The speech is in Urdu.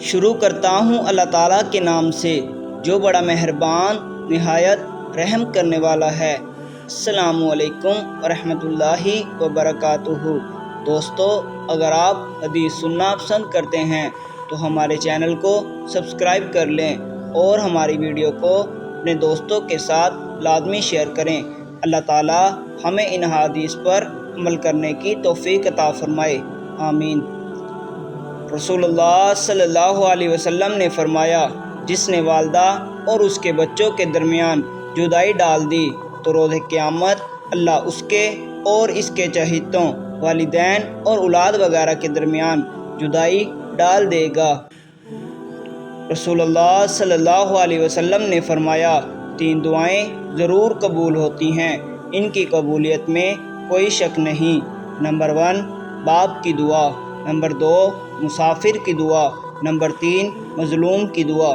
شروع کرتا ہوں اللہ تعالیٰ کے نام سے جو بڑا مہربان نہایت رحم کرنے والا ہے۔ السلام علیکم ورحمۃ اللہ وبرکاتہ۔ دوستو، اگر آپ حدیث سننا پسند کرتے ہیں تو ہمارے چینل کو سبسکرائب کر لیں اور ہماری ویڈیو کو اپنے دوستوں کے ساتھ لازمی شیئر کریں۔ اللہ تعالیٰ ہمیں ان حدیث پر عمل کرنے کی توفیق عطا فرمائے، آمین۔ رسول اللہ صلی اللہ علیہ وسلم نے فرمایا، جس نے والدہ اور اس کے بچوں کے درمیان جدائی ڈال دی تو روز قیامت اللہ اس کے اور اس کے چہیتوں، والدین اور اولاد وغیرہ کے درمیان جدائی ڈال دے گا۔ رسول اللہ صلی اللہ علیہ وسلم نے فرمایا، 3 دعائیں ضرور قبول ہوتی ہیں، ان کی قبولیت میں کوئی شک نہیں۔ نمبر 1 باپ کی دعا، نمبر 2 مسافر کی دعا، نمبر 3 مظلوم کی دعا۔